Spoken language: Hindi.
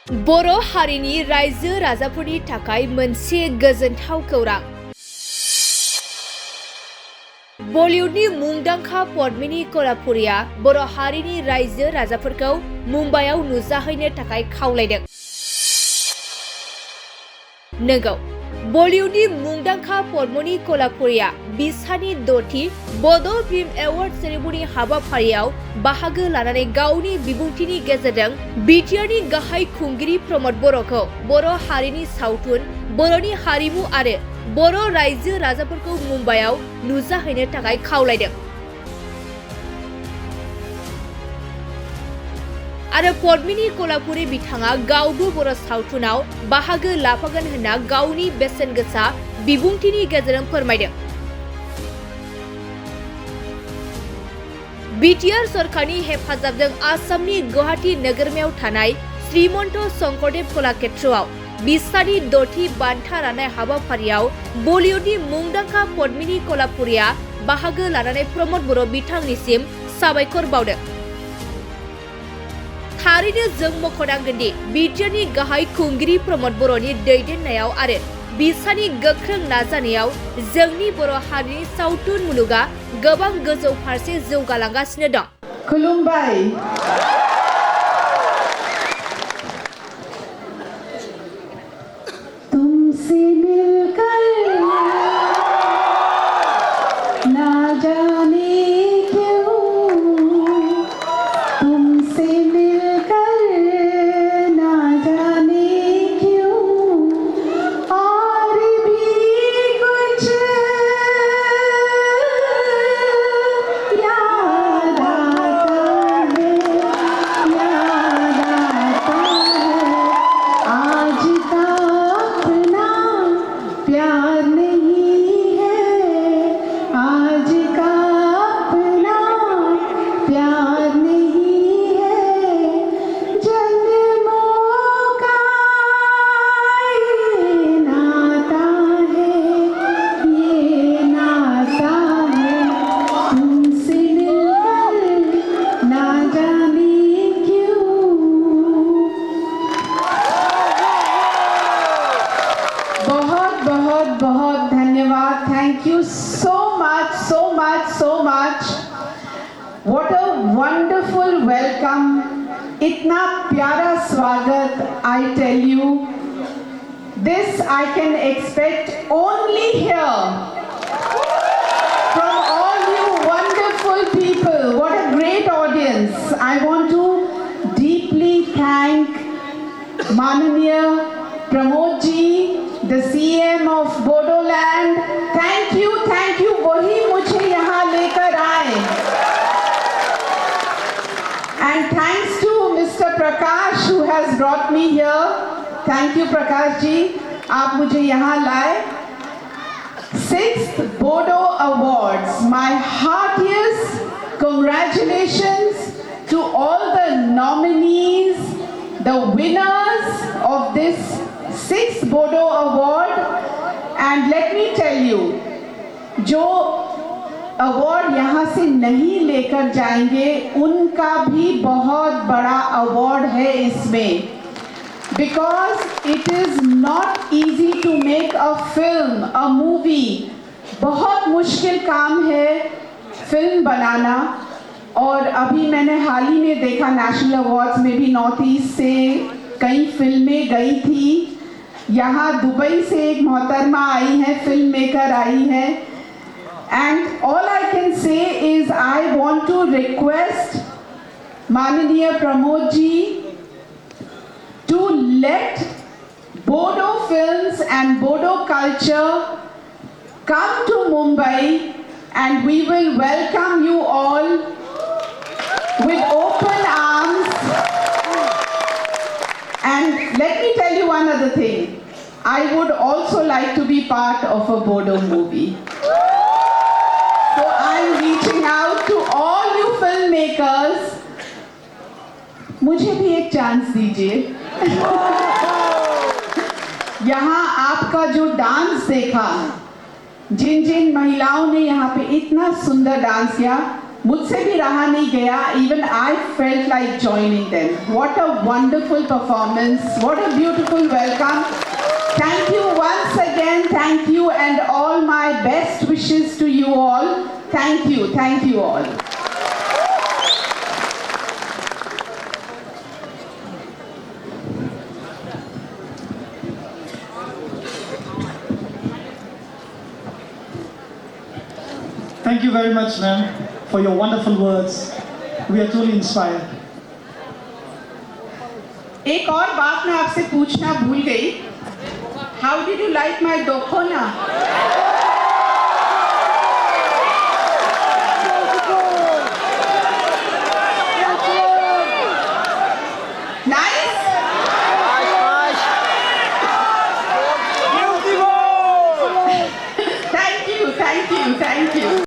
बर' हारिनि रायजो राजाफोरनि थाखाय मोनसे गोजोनथाव खौरां। बलिउडनि मुंदांखा पद्मिनी कलापुरिया बर' हारिनि रायजो राजाफोरखौ मुम्बाइआव नुजाहैनो थाखाय खावलायदों। नंगौ, बलिउडनि मुंदांखा पद्मिनी कलापुरिया बिसानि 6थि बड' फिल्म एवार्ड सेरेमनि हाबाफारियाव बाहागो लानानै गावनि बिबुंथिनि गेजेरजों बिटिआरनि गाहाय खुंगिरि प्रमद बर'खौ बर' हारिनि सावथुन, बर'नि हारिमु आरो बर' रायजो राजाफोरखौ मुम्बाइआव नुजाहैनो थाखाय खावलायदों। आरो पद्मिनी कलापुरी बिथाङा गावबो बर' सावथुनाव बाहागो लाफागोन होनना गावनि बेसेन गोसा बिबुंथिनि गेजेरजों फोरमायदों। बिटिआर सरकारनि हेफाजाबजों आसामनि गुवाहाटी नोगोरमायाव थानाय श्रीमन्त शंकरदेव कलाक्षेत्रआव बिसानि 6थि बान्था राननाय हाबाफारियाव बलिउडनि मुंदांखा पद्मिनी कलापुरिया बाहागो लानानै प्रमद बर' बिथांनिसिम साबायखर बावदों। थारैनो जों मख'नांगोन दि बिटिआरनि गाहाय खुंगिरि प्रमद बर'नि दैदेननायाव आरो बिसानि गोख्रों नाजानायाव जोंनि बर' हारिनि सावथुन मुलुगा गोबां गोजौ फारसे जौगालांगासिनो दं। खुलुमबाय। तुमसे मिलकर ना जाने क्यों, तुमसे मिलकर ना जाने क्यों और भी कुछ याद आता है, याद आता है। आज का अपना प्यार नहीं है, आज का अपना प्यार नहीं है, जन्मों का ये नाता है, ये नाता है। तुमसे मिलकर ना जाने क्यों। बहुत बहुत बहुत धन्यवाद। Thank you so much, so much, so much. What a wonderful welcome. इतना प्यारा स्वागत। I tell you, this I can expect only here from all you wonderful people. What a great audience. I want to deeply thank Mananiya Pramod ji, the CM of Bodoland. Thank you, thank you. वही मुझे यहाँ लेकर आए. And thanks to Mr. Prakash who has brought me here. Thank you Prakash ji. आप मुझे यहाँ लाए. 6th Bodo Awards. My heartiest congratulations to all the nominees, the winners of this 6th Bodo Award. And let me tell you, जो अवार्ड यहाँ से नहीं लेकर जाएंगे उनका भी बहुत बड़ा अवार्ड है इसमें, because it is not easy to make a film, a movie. बहुत मुश्किल काम है फिल्म बनाना। और अभी मैंने हाल ही में देखा नेशनल अवार्ड्स में भी नॉर्थ ईस्ट से कई फिल्में गई थी। यहाँ दुबई से एक मोहतरमा आई है, फिल्म मेकर आई है। And all I can say is I want to request माननीय प्रमोद जी to let Bodo films and Bodo culture come to Mumbai, and we will welcome you all with open arms. And let me tell you one other thing. I would also like to be part of a Bodo movie. So I'm reaching out to all you filmmakers. मुझे भी एक चांस दीजिए। यहाँ आपका जो डांस देखा, जिन जिन महिलाओं ने यहाँ पे इतना सुंदर डांस किया, मुझसे भी रहा नहीं गया. Even I felt like joining them. What a wonderful performance. What a beautiful welcome. Thank you once again. Thank you, and all my best wishes to you all. Thank you. Thank you all. Thank you very much, ma'am, for your wonderful words. We are truly inspired. एक और बात मैं आपसे पूछना भूल गई. How did you like my dokhona?